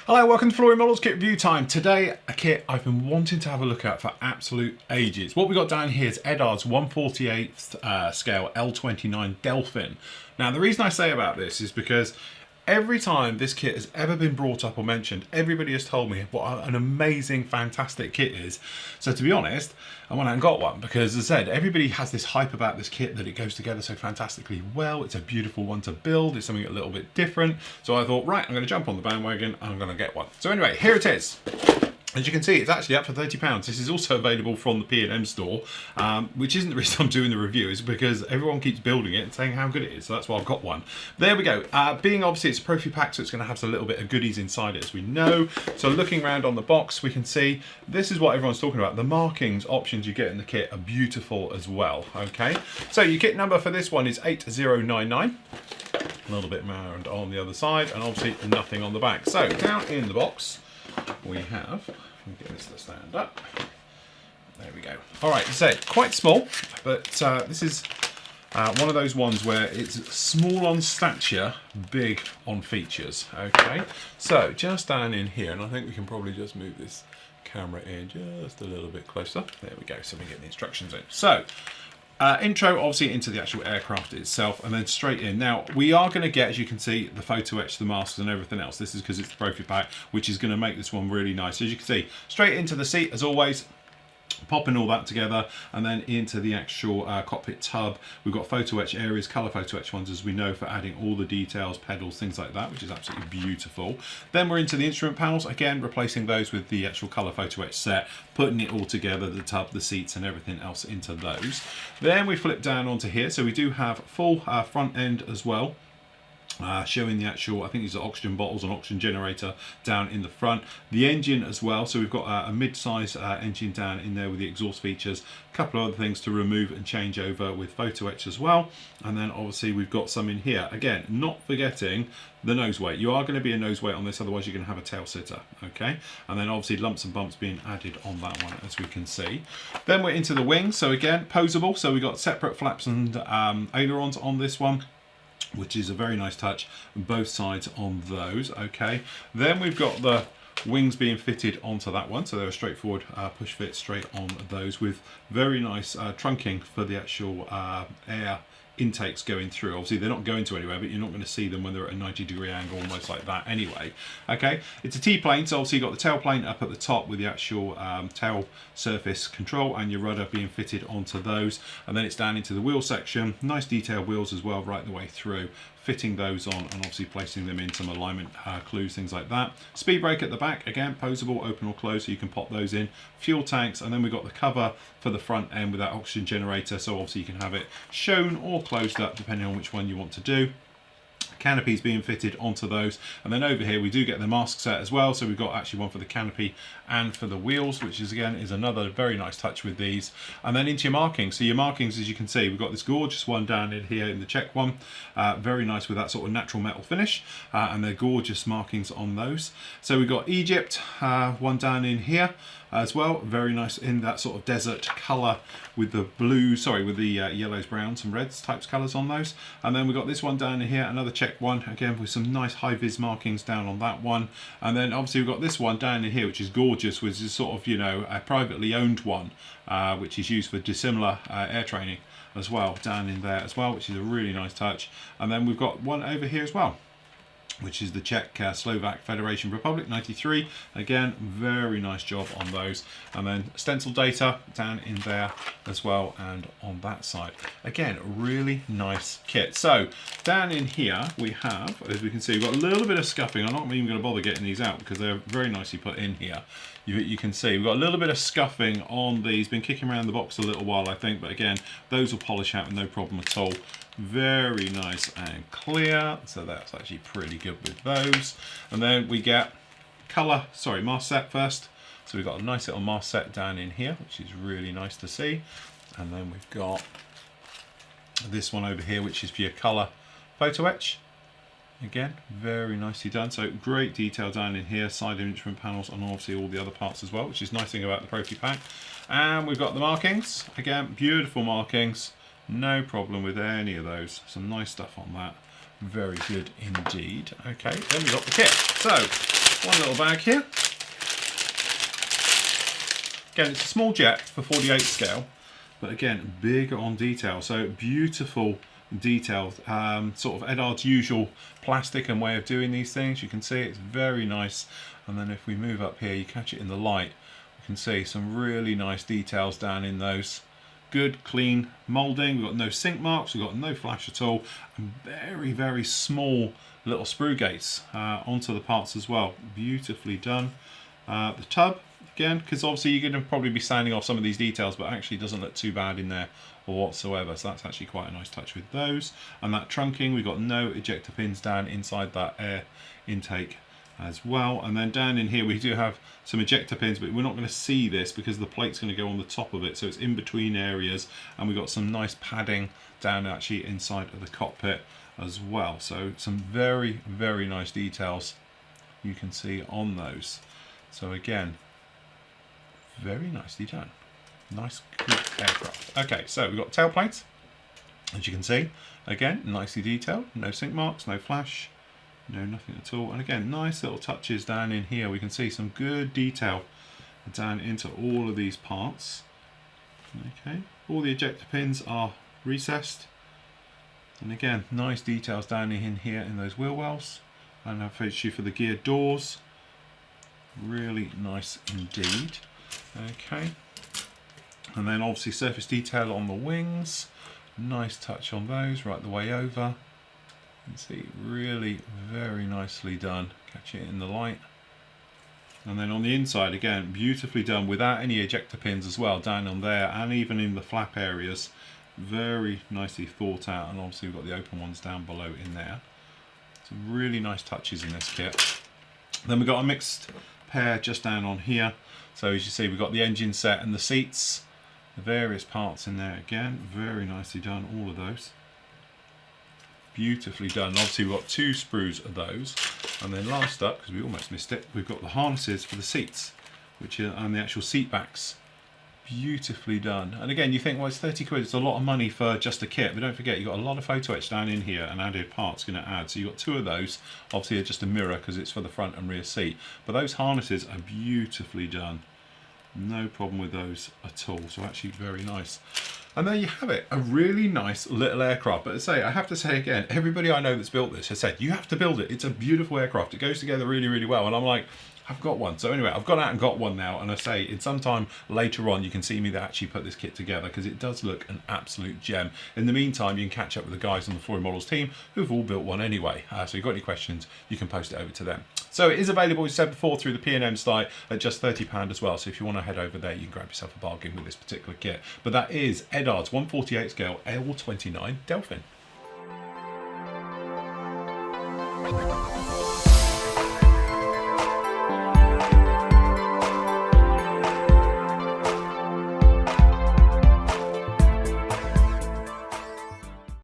Hello, welcome to Flooring Models Kit Review Time. Today, a kit I've been wanting to have a look at for absolute ages. What we got down here is Eduard's 1/48 scale L-29 Delfin. Now, the reason I say about this is because every time this kit has ever been brought up or mentioned, everybody has told me what an amazing, fantastic kit is. So to be honest, I went out and got one because, as I said, everybody has this hype about this kit that it goes together so fantastically well. It's a beautiful one to build. It's something a little bit different. So I thought, right, I'm going to jump on the bandwagon and I'm going to get one. So anyway, here it is. As you can see, it's actually up for £30. This is also available from the P&M store, which isn't the reason I'm doing the review, is because everyone keeps building it and saying how good it is, so that's why I've got one. There we go. Being obviously it's a Profi pack, so it's going to have a little bit of goodies inside it, as we know. So looking around on the box, we can see this is what everyone's talking about. The markings options you get in the kit are beautiful as well, okay? So your kit number for this one is 8099. A little bit around on the other side, and obviously nothing on the back. So down in the box, we have, get this to stand up, there we go. All right, so quite small, but this is one of those ones where it's small on stature, big on features, okay? So just down in here, and I think we can probably just move this camera in just a little bit closer. There we go, so we get the instructions in. So, intro obviously into the actual aircraft itself, and then straight in. Now we are going to get, as you can see, the photo etch, the masks and everything else. This is because it's the Profi pack, which is going to make this one really nice. As you can see, straight into the seat as always, popping all that together, and then into the actual cockpit tub. We've got photo etch areas, colour photo etch ones, as we know, for adding all the details, pedals, things like that, which is absolutely beautiful. Then we're into the instrument panels, again replacing those with the actual colour photo etch set, putting it all together, the tub, the seats and everything else into those. Then we flip down onto here, so we do have full front end as well. Showing the actual, I think these are oxygen bottles, an oxygen generator down in the front. The engine as well, so we've got a mid-size engine down in there with the exhaust features. A couple of other things to remove and change over with photo etch as well. And then obviously we've got some in here. Again, not forgetting the nose weight. You are going to be a nose weight on this, otherwise you're going to have a tail sitter, okay? And then obviously lumps and bumps being added on that one, as we can see. Then we're into the wings, so again, posable. So we've got separate flaps and ailerons on this one, which is a very nice touch, both sides on those, okay? Then we've got the wings being fitted onto that one, so they're a straightforward push fit straight on those, with very nice trunking for the actual air intakes going through. Obviously they're not going to anywhere, but you're not going to see them when they're at a 90-degree angle, almost like that anyway. Okay, it's a T-plane, so obviously you've got the tail plane up at the top with the actual tail surface control and your rudder being fitted onto those, and then it's down into the wheel section. Nice detailed wheels as well right the way through, fitting those on and obviously placing them in some alignment clues, things like that. Speed brake at the back, again posable, open or close, so you can pop those in. Fuel tanks, and then we've got the cover for the front end with that oxygen generator, so obviously you can have it shown or closed up depending on which one you want to do. Canopies being fitted onto those, and then over here we do get the mask set as well, so we've got actually one for the canopy and for the wheels, which is again is another very nice touch with these. And then into your markings, so your markings, as you can see, we've got this gorgeous one down in here in the check one, very nice with that sort of natural metal finish, and they're gorgeous markings on those. So we've got Egypt, one down in here as well, very nice in that sort of desert colour with the blue, sorry, with the yellows, browns and reds types colours on those. And then we've got this one down in here, another check one, again with some nice high vis markings down on that one. And then obviously we've got this one down in here, which is gorgeous, which is sort of, you know, a privately owned one, which is used for dissimilar air training as well, down in there as well, which is a really nice touch. And then we've got one over here as well, which is the Czech Slovak Federation Republic 93. Again, very nice job on those. And then stencil data down in there as well, and on that side. Again, really nice kit. So down in here we have, as we can see, we've got a little bit of scuffing. I'm not even going to bother getting these out because they're very nicely put in here. You can see we've got a little bit of scuffing on these, been kicking around the box a little while I think, but again those will polish out with no problem at all. Very nice and clear, so that's actually pretty good with those. And then we get mask set first. So we've got a nice little mask set down in here, which is really nice to see. And then we've got this one over here, which is for your colour photo etch. Again, very nicely done. So great detail down in here, side instrument panels, and obviously all the other parts as well, which is nice thing about the Profi pack. And we've got the markings. Again, beautiful markings. No problem with any of those. Some nice stuff on that. Very good indeed. Okay, then we've got the kit. So one little bag here. Again, it's a small jet for 48 scale, but again, big on detail. So beautiful detail, sort of Eduard's usual plastic and way of doing these things. You can see it's very nice. And then if we move up here, you catch it in the light, you can see some really nice details down in those. Good, clean moulding. We've got no sink marks, we've got no flash at all, and very, very small little sprue gates onto the parts as well. Beautifully done. The tub, again, because obviously you're going to probably be sanding off some of these details, but actually doesn't look too bad in there or whatsoever. So that's actually quite a nice touch with those. And that trunking, we've got no ejector pins down inside that air intake as well. And then down in here we do have some ejector pins, but we're not going to see this because the plate's going to go on the top of it, so it's in between areas. And we've got some nice padding down actually inside of the cockpit as well. So some very, very nice details you can see on those. So again, very nicely done. Nice, good aircraft. Okay, so we've got tail plates, as you can see. Again, nicely detailed, no sink marks, no flash, no nothing at all. And again, nice little touches down in here. We can see some good detail down into all of these parts. Okay, all the ejector pins are recessed. And again, nice details down in here in those wheel wells. And I've featured you for the gear doors. Really nice indeed. Okay. And then obviously surface detail on the wings. Nice touch on those right the way over. You can see really very nicely done. Catch it in the light. And then on the inside, again, beautifully done without any ejector pins as well, down on there and even in the flap areas. Very nicely thought out, and obviously we've got the open ones down below in there. Some really nice touches in this kit. Then we've got a mixed pair just down on here. So as you see, we've got the engine set and the seats, the various parts in there again. Very nicely done, all of those. Beautifully done. Obviously we've got two sprues of those. And then last up, because we almost missed it, we've got the harnesses for the seats, which are and the actual seat backs. Beautifully done. And again, you think, well, it's 30 quid, it's a lot of money for just a kit, but don't forget you've got a lot of photo etch down in here and added parts going to add. So you've got two of those. Obviously they're just a mirror because it's for the front and rear seat, but those harnesses are beautifully done. No problem with those at all. So actually very nice. And there you have it, a really nice little aircraft. But I have to say again, everybody I know that's built this has said, you have to build it. It's a beautiful aircraft. It goes together really, really well. And I'm like, I've got one. So anyway, I've gone out and got one now. And I say, in some time later on, you can see me that actually put this kit together because it does look an absolute gem. In the meantime, you can catch up with the guys on the Flory Models team who've all built one anyway. So if you've got any questions, you can post it over to them. So it is available, as I said before, through the P&M site at just £30 as well. So if you want to head over there, you can grab yourself a bargain with this particular kit. But that is Eduard's 148 scale L-29 Delfin.